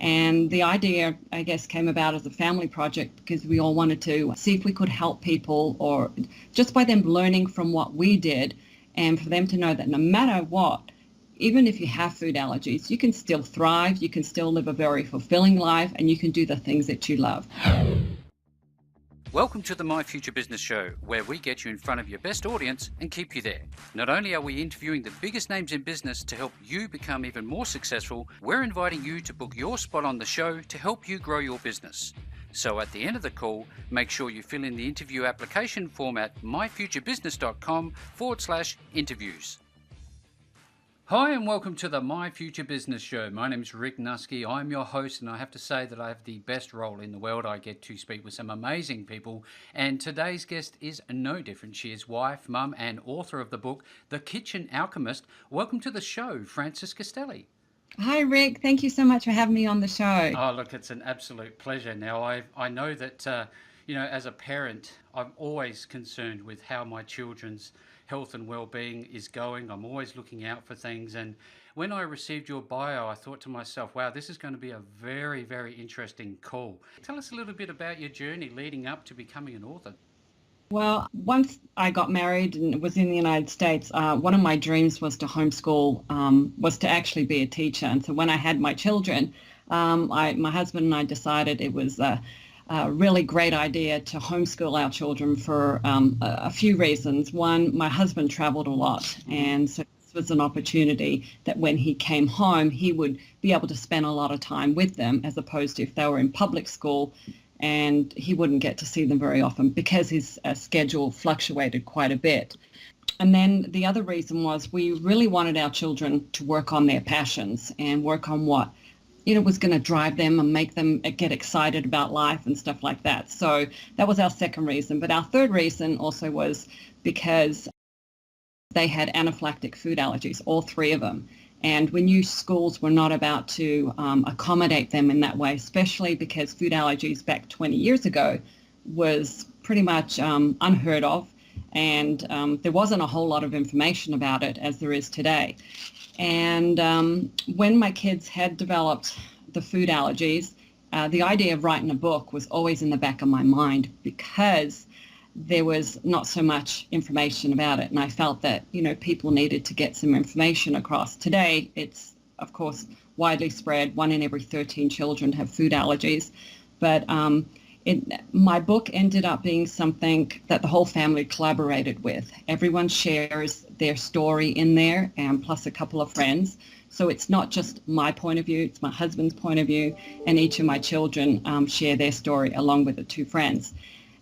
And the idea, I guess, came about as a family project because we all wanted to see if we could help people, or just by them learning from what we did, and for them to know that no matter what, even if you have food allergies, you can still thrive, you can still live a very fulfilling life, and you can do the things that you love. Welcome to the My Future Business Show, where we get you in front of your best audience and keep you there. Not only are we interviewing the biggest names in business to help you become even more successful, we're inviting you to book your spot on the show to help you grow your business. So at the end of the call, make sure you fill in the interview application form at myfuturebusiness.com/interviews. Hi and welcome to the My Future Business Show. My name is Rick Nusky. I'm your host, and I have to say that I have the best role in the world. I get to speak with some amazing people, and today's guest is no different. She is wife, mum, and author of the book, The Kitchen Alchemist. Welcome to the show, Frances Castelli. Hi, Rick. Thank you so much for having me on the show. Oh, look, it's an absolute pleasure. Now, I know that, as a parent, I'm always concerned with how my children's health and well-being is going. I'm always looking out for things. And when I received your bio, I thought to myself, wow, this is going to be a very, very interesting call. Tell us a little bit about your journey leading up to becoming an author. Well, once I got married and was in the United States, one of my dreams was to homeschool, was to actually be a teacher. And so when I had my children, my husband and I decided it was a really great idea to homeschool our children for a few reasons. One, my husband traveled a lot, and so this was an opportunity that when he came home, he would be able to spend a lot of time with them, as opposed to if they were in public school, and he wouldn't get to see them very often because his schedule fluctuated quite a bit. And then the other reason was we really wanted our children to work on their passions and work on what was going to drive them and make them get excited about life and stuff like that. So that was our second reason. But our third reason also was because they had anaphylactic food allergies, all three of them. And we knew schools were not about to accommodate them in that way, especially because food allergies back 20 years ago was pretty much unheard of. And there wasn't a whole lot of information about it as there is today. And when my kids had developed the food allergies, the idea of writing a book was always in the back of my mind because there was not so much information about it. And I felt that, people needed to get some information across. Today, it's, of course, widely spread. 1 in every 13 children have food allergies. But my book ended up being something that the whole family collaborated with. Everyone shares their story in there, and plus a couple of friends. So it's not just my point of view, it's my husband's point of view, and each of my children share their story along with the two friends.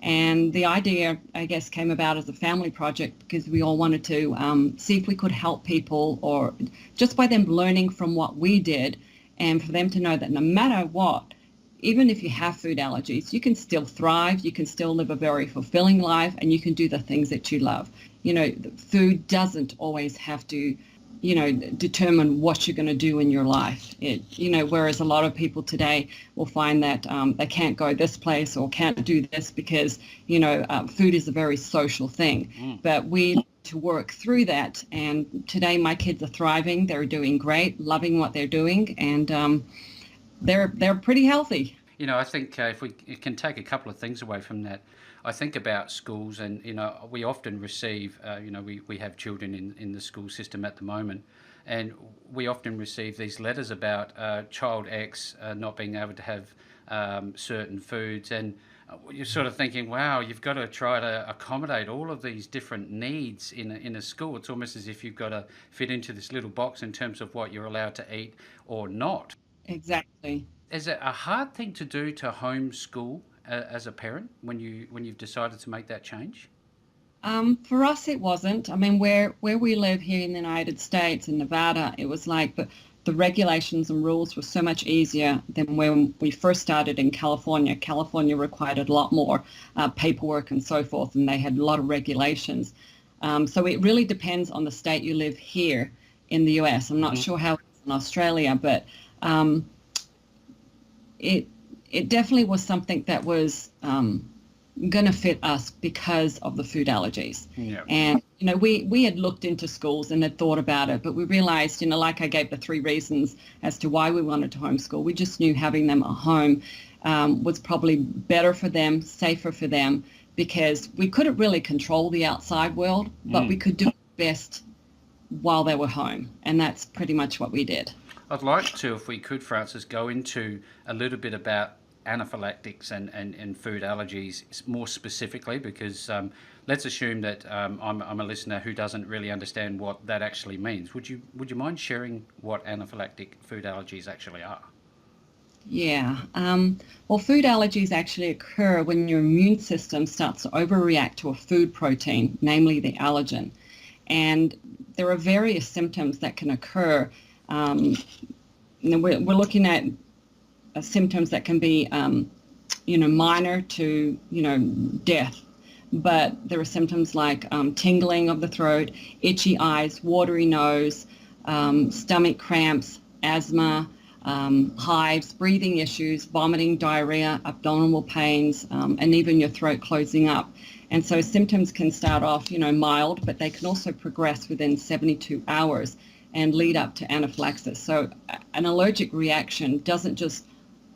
And the idea, I guess, came about as a family project because we all wanted to see if we could help people, or just by them learning from what we did, and for them to know that no matter what, even if you have food allergies, you can still thrive, you can still live a very fulfilling life, and you can do the things that you love. Food doesn't always have to, determine what you're going to do in your life. Whereas a lot of people today will find that they can't go this place or can't do this because, food is a very social thing. But we need to work through that. And today my kids are thriving, they're doing great, loving what they're doing, and they're pretty healthy. I think if we can take a couple of things away from that, I think about schools, and we often receive, we have children in the school system at the moment, and we often receive these letters about child X not being able to have certain foods, and you're sort of thinking, wow, you've got to try to accommodate all of these different needs in a school. It's almost as if you've got to fit into this little box in terms of what you're allowed to eat or not. Exactly. Is it a hard thing to do to homeschool as a parent when you've decided to make that change? For us, it wasn't. I mean, where we live here in the United States, in Nevada, it was like the regulations and rules were so much easier than when we first started in California. California required a lot more paperwork and so forth, and they had a lot of regulations. So it really depends on the state you live here in the US. I'm not sure how it's in Australia, but it definitely was something that was going to fit us because of the food allergies. Yeah. And, we had looked into schools and had thought about it, but we realized, like I gave the 3 reasons as to why we wanted to homeschool. We just knew having them at home was probably better for them, safer for them, because we couldn't really control the outside world, but we could do it best while they were home. And that's pretty much what we did. I'd like to, if we could, Frances, go into a little bit about anaphylactics and food allergies more specifically, because let's assume that I'm a listener who doesn't really understand what that actually means. Would you mind sharing what anaphylactic food allergies actually are? Yeah. Well, food allergies actually occur when your immune system starts to overreact to a food protein, namely the allergen. And there are various symptoms that can occur. We're looking at symptoms that can be, minor to, death. But there are symptoms like tingling of the throat, itchy eyes, watery nose, stomach cramps, asthma, hives, breathing issues, vomiting, diarrhea, abdominal pains, and even your throat closing up. And so symptoms can start off, mild, but they can also progress within 72 hours and lead up to anaphylaxis. So an allergic reaction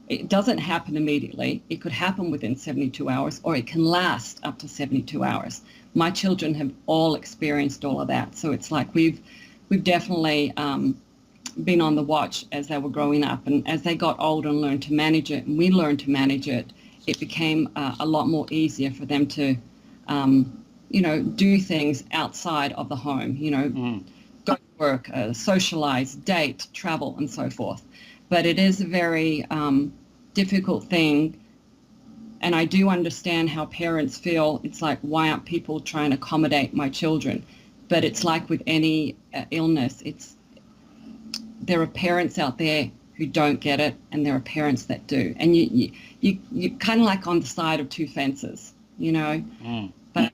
it doesn't happen immediately. It could happen within 72 hours, or it can last up to 72 hours. My children have all experienced all of that. So it's like we've definitely been on the watch as they were growing up. And as they got older and learned to manage it, and we learned to manage it, it became a lot more easier for them to, do things outside of the home, go to work, socialize, date, travel, and so forth. But it is a very difficult thing. And I do understand how parents feel. It's like, why aren't people trying to accommodate my children? But it's like with any illness, there are parents out there who don't get it, and there are parents that do. And you're kind of like on the side of 2 fences, But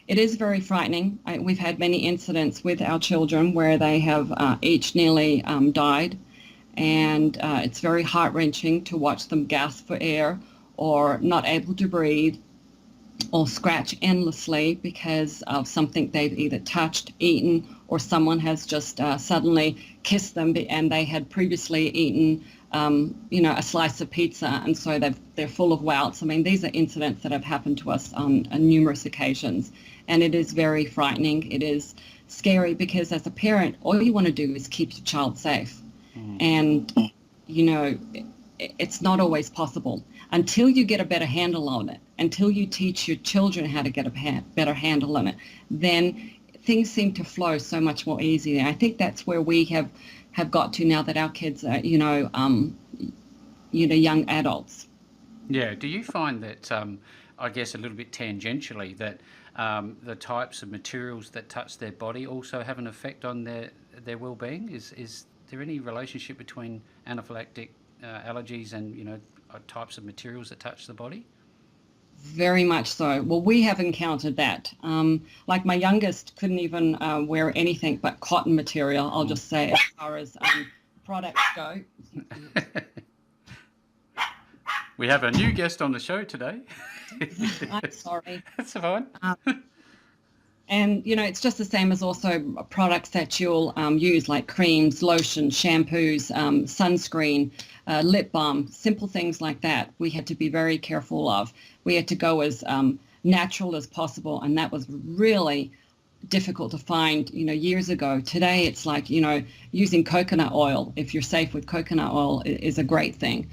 it is very frightening. We've had many incidents with our children where they have each nearly died. And it's very heart-wrenching to watch them gasp for air or not able to breathe or scratch endlessly because of something they've either touched, eaten, or someone has just suddenly kissed them and they had previously eaten, a slice of pizza, and so they're full of welts. I mean, these are incidents that have happened to us on numerous occasions, and it is very frightening. It is scary because as a parent, all you want to do is keep your child safe. And, it's not always possible until you get a better handle on it, until you teach your children how to get a better handle on it, then things seem to flow so much more easily. I think that's where we have got to now that our kids are, young adults. Yeah. Do you find that, I guess a little bit tangentially, that the types of materials that touch their body also have an effect on their well-being? Is there any relationship between anaphylactic allergies and types of materials that touch the body? Very much so. Well, we have encountered that. Like my youngest couldn't even wear anything but cotton material, I'll just say, as far as products go. We have a new guest on the show today. I'm sorry. That's fine. And, it's just the same as also products that you'll use, like creams, lotions, shampoos, sunscreen, lip balm, simple things like that. We had to be very careful of. We had to go as natural as possible, and that was really difficult to find, years ago. Today, it's like, using coconut oil, if you're safe with coconut oil, is a great thing.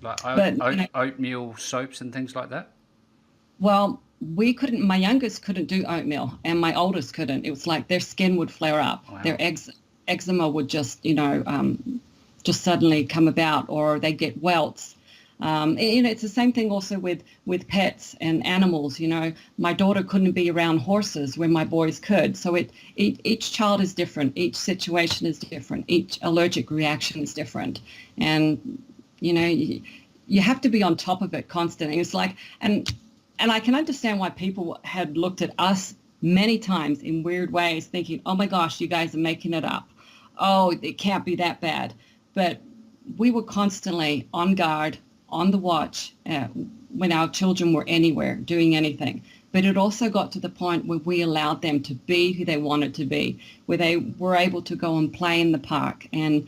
Like oatmeal soaps and things like that? Well, my youngest couldn't do oatmeal, and my oldest couldn't. It was like their skin would flare up. Wow. Their eczema would just suddenly come about, or they get welts. It's the same thing also with pets and animals. My daughter couldn't be around horses when my boys could. So each child is different. Each situation is different. Each allergic reaction is different. And, you have to be on top of it constantly. It's like, and I can understand why people had looked at us many times in weird ways thinking, oh my gosh, you guys are making it up. Oh, it can't be that bad. But we were constantly on guard, on the watch. when our children were anywhere doing anything. But it also got to the point where we allowed them to be who they wanted to be, where they were able to go and play in the park and,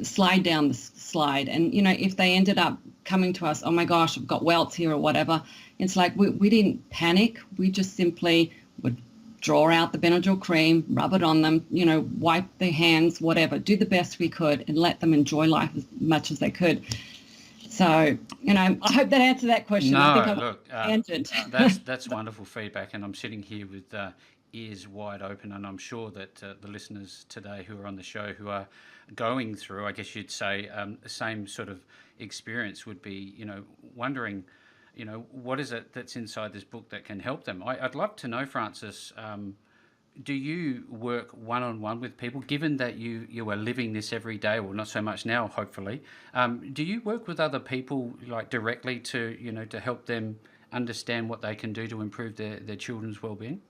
slide down the slide. And, if they ended up coming to us, oh my gosh, I've got welts here or whatever, it's like we didn't panic. We just simply would draw out the Benadryl cream, rub it on them, wipe their hands, whatever, do the best we could and let them enjoy life as much as they could. So, I hope that answered that question. No, I think look, tangent. that's wonderful feedback, and I'm sitting here with ears wide open, and I'm sure that the listeners today who are on the show who are going through, I guess you'd say, the same sort of experience would be, wondering, what is it that's inside this book that can help them? I'd love to know, Frances, do you work one-on-one with people, given that you are living this every day, well, not so much now, hopefully? Do you work with other people, like directly to, to help them understand what they can do to improve their children's well-being?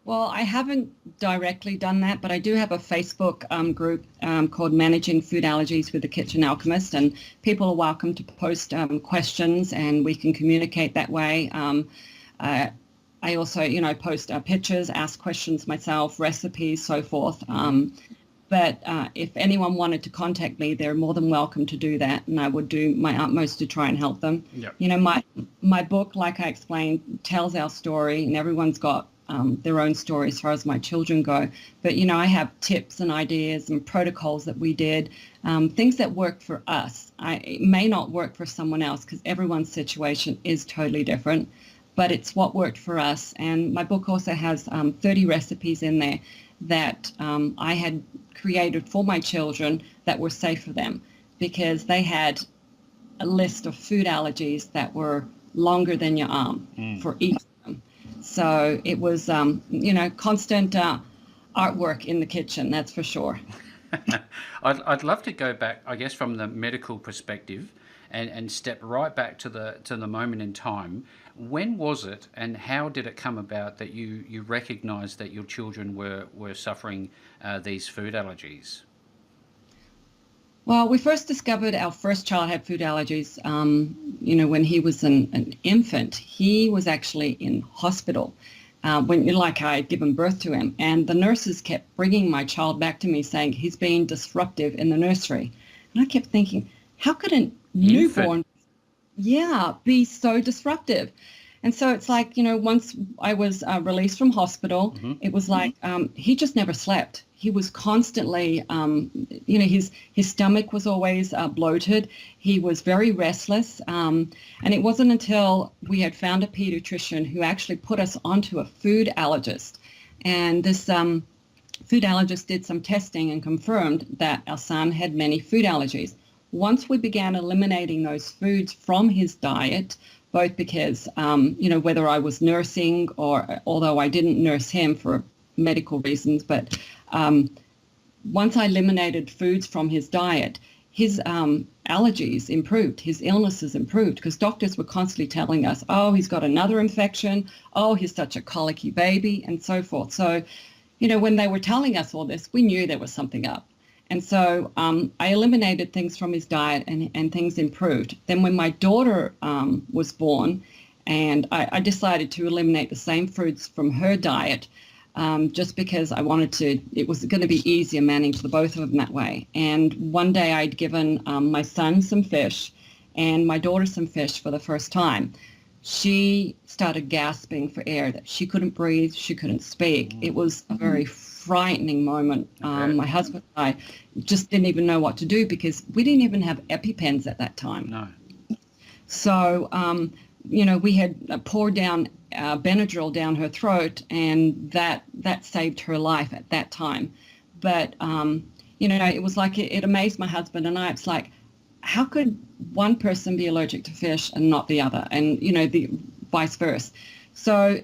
Well, I haven't directly done that, but I do have a Facebook group called Managing Food Allergies with the Kitchen Alchemist, and people are welcome to post questions and we can communicate that way. I also, post pictures, ask questions myself, recipes, so forth. But if anyone wanted to contact me, they're more than welcome to do that, and I would do my utmost to try and help them. Yep. My book, like I explained, tells our story, and everyone's got their own story as far as my children go. But, I have tips and ideas and protocols that we did, things that worked for us. It may not work for someone else because everyone's situation is totally different, but it's what worked for us. And my book also has 30 recipes in there that I had created for my children that were safe for them, because they had a list of food allergies that were longer than your arm for each of them. So it was, constant artwork in the kitchen, that's for sure. I'd love to go back, I guess, from the medical perspective and step right back to the moment in time. When was it and how did it come about that you recognised that your children were suffering these food allergies? Well, we first discovered our first child had food allergies, when he was an infant. He was actually in hospital when I had given birth to him. And the nurses kept bringing my child back to me saying he's being disruptive in the nursery. And I kept thinking, how could a newborn, be so disruptive? And so it's like, once I was released from hospital, it was like he just never slept. He was constantly, his stomach was always bloated. He was very restless. And it wasn't until we had found a pediatrician who actually put us onto a food allergist. And this food allergist did some testing and confirmed that our son had many food allergies. Once we began eliminating those foods from his diet, both because, whether I was nursing or although I didn't nurse him for medical reasons, but once I eliminated foods from his diet, his allergies improved, his illnesses improved, because doctors were constantly telling us, oh, he's got another infection, oh, he's such a colicky baby, and so forth. So, when they were telling us all this, we knew there was something up. And so I eliminated things from his diet and things improved. Then when my daughter was born, and I decided to eliminate the same foods from her diet just because I wanted to, it was going to be easier managing the both of them that way. And one day I'd given my son some fish and my daughter some fish for the first time. She started gasping for air, that she couldn't breathe, she couldn't speak. It was a very frightening moment. Okay. My husband and I just didn't even know what to do because we didn't even have EpiPens at that time. No. So, we had poured down Benadryl down her throat, and that saved her life at that time. But, it was like it amazed my husband and I. It's like, how could one person be allergic to fish and not the other? And, the vice versa. So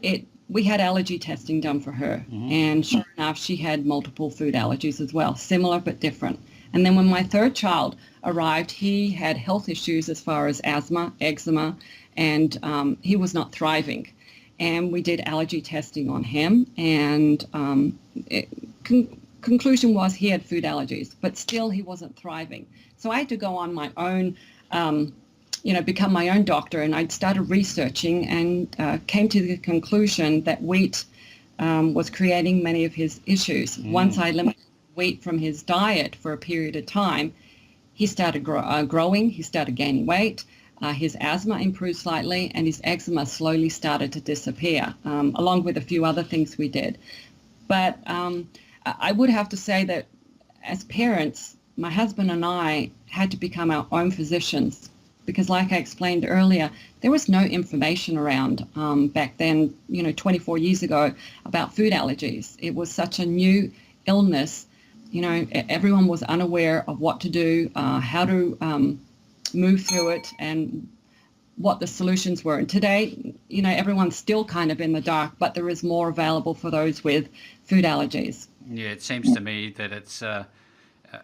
we had allergy testing done for her. And sure enough, she had multiple food allergies as well, similar but different. And then when my third child arrived, he had health issues as far as asthma, eczema, and he was not thriving. And we did allergy testing on him, and conclusion was he had food allergies, but still he wasn't thriving. So I had to go on my own become my own doctor, and I'd started researching and came to the conclusion that wheat was creating many of his issues. Once I eliminated wheat from his diet for a period of time, he started growing, he started gaining weight, his asthma improved slightly, and his eczema slowly started to disappear, along with a few other things we did. But I would have to say that as parents, my husband and I had to become our own physicians, because like I explained earlier, there was no information around back then, 24 years ago, about food allergies. It was such a new illness. Everyone was unaware of what to do, how to move through it, and what the solutions were. And today, everyone's still kind of in the dark, but there is more available for those with food allergies. Yeah, it seems to me that it's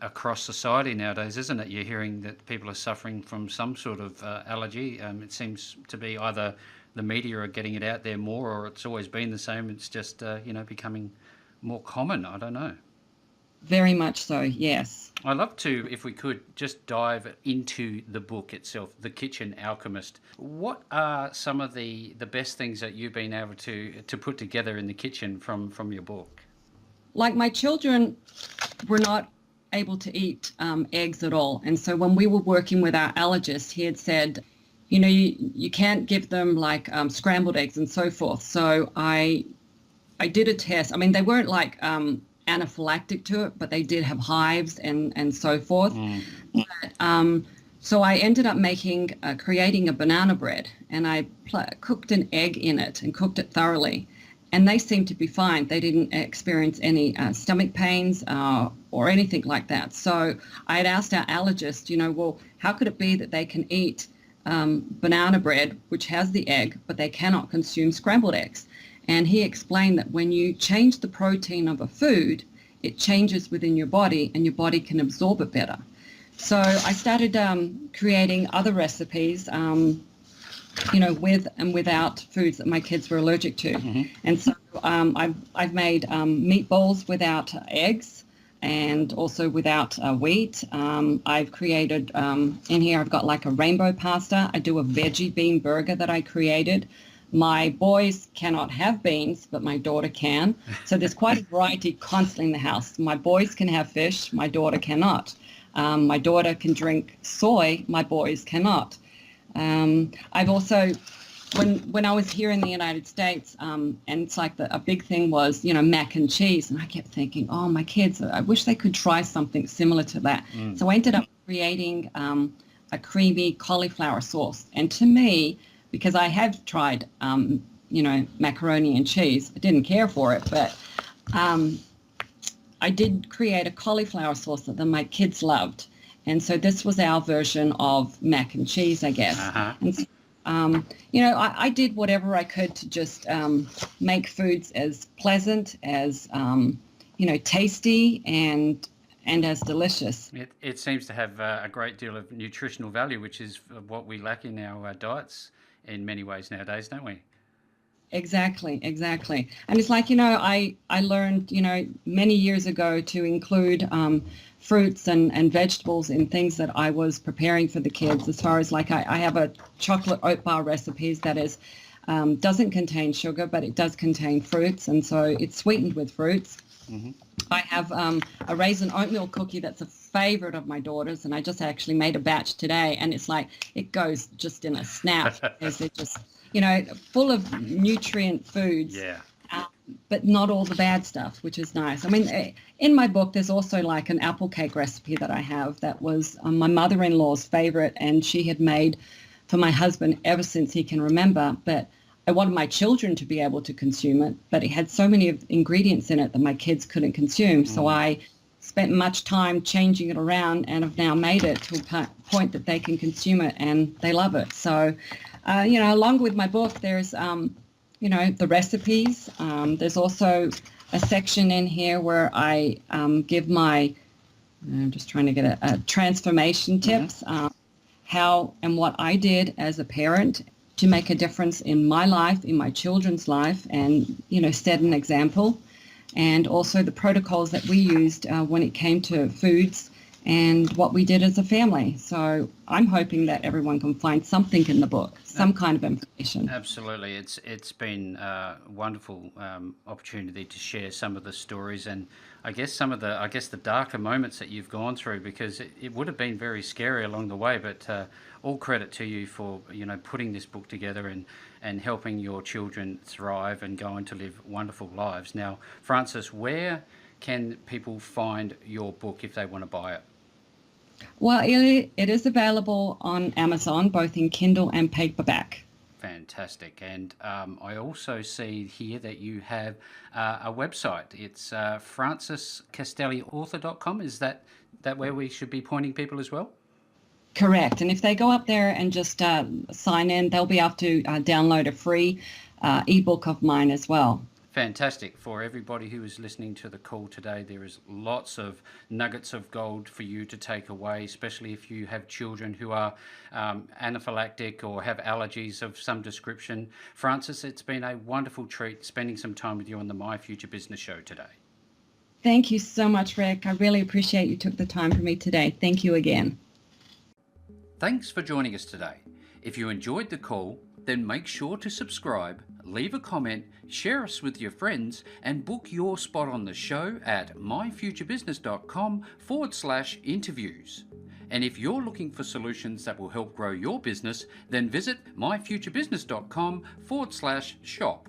across society nowadays, isn't it? You're hearing that people are suffering from some sort of allergy. It seems to be either the media are getting it out there more, or it's always been the same. It's just, becoming more common. I don't know. Very much so, yes. I'd love to, if we could, just dive into the book itself, The Kitchen Alchemist. What are some of the best things that you've been able to put together in the kitchen from your book? Like, my children were not able to eat eggs at all. And so when we were working with our allergist, he had said, you can't give them like scrambled eggs and so forth. So I did a test. I mean, they weren't like anaphylactic to it, but they did have hives and so forth. But, so I ended up creating a banana bread, and I cooked an egg in it and cooked it thoroughly. And they seemed to be fine. They didn't experience any stomach pains or anything like that. So I had asked our allergist, well, how could it be that they can eat banana bread, which has the egg, but they cannot consume scrambled eggs? And he explained that when you change the protein of a food, it changes within your body, and your body can absorb it better. So I started creating other recipes, with and without foods that my kids were allergic to. Mm-hmm. And so I've made meatballs without eggs and also without wheat. I've created, in here I've got like a rainbow pasta. I do a veggie bean burger that I created. My boys cannot have beans, but my daughter can. So there's quite a variety constantly in the house. My boys can have fish, my daughter cannot. My daughter can drink soy, my boys cannot. I've also, when I was here in the United States, and it's like a big thing was, mac and cheese. And I kept thinking, oh, my kids, I wish they could try something similar to that. So I ended up creating a creamy cauliflower sauce. And to me, because I have tried, macaroni and cheese, I didn't care for it, but I did create a cauliflower sauce that my kids loved. And so this was our version of mac and cheese, I guess. Uh-huh. And so, I did whatever I could to just make foods as pleasant, as, tasty and as delicious. It seems to have a great deal of nutritional value, which is what we lack in our diets in many ways nowadays, don't we? Exactly. And it's like, I learned, many years ago to include fruits and vegetables in things that I was preparing for the kids, as far as like I have a chocolate oat bar recipes that is doesn't contain sugar, but it does contain fruits, and so it's sweetened with fruits. Mm-hmm. I have a raisin oatmeal cookie that's a favorite of my daughter's, and I just actually made a batch today, and it's like it goes just in a snap. They're just, full of nutrient foods. Yeah. But not all the bad stuff, which is nice. I mean, in my book, there's also like an apple cake recipe that I have that was my mother-in-law's favorite, and she had made for my husband ever since he can remember. But I wanted my children to be able to consume it, but it had so many ingredients in it that my kids couldn't consume. So I spent much time changing it around and have now made it to a point that they can consume it and they love it. So, along with my book, there's the recipes. There's also a section in here where I give I'm just trying to get a transformation tips, how and what I did as a parent to make a difference in my life, in my children's life, and, set an example. And also the protocols that we used when it came to foods and what we did as a family. So I'm hoping that everyone can find something in the book, some kind of information. Absolutely, it's been a wonderful opportunity to share some of the stories, and I guess the darker moments that you've gone through, because it would have been very scary along the way. But all credit to you for putting this book together and helping your children thrive and go on to live wonderful lives. Now, Frances, where can people find your book if they want to buy it? Well, it is available on Amazon, both in Kindle and paperback. Fantastic. And I also see here that you have a website. It's francescastelliauthor.com. Is that where we should be pointing people as well? Correct. And if they go up there and just sign in, they'll be able to download a free ebook of mine as well. Fantastic. For everybody who is listening to the call today, there is lots of nuggets of gold for you to take away, especially if you have children who are anaphylactic or have allergies of some description. Frances, it's been a wonderful treat spending some time with you on the My Future Business show today. Thank you so much, Rick. I really appreciate you took the time for me today. Thank you again. Thanks for joining us today. If you enjoyed the call, then make sure to subscribe, leave a comment, share us with your friends, and book your spot on the show at myfuturebusiness.com/interviews. And if you're looking for solutions that will help grow your business, then visit myfuturebusiness.com/shop.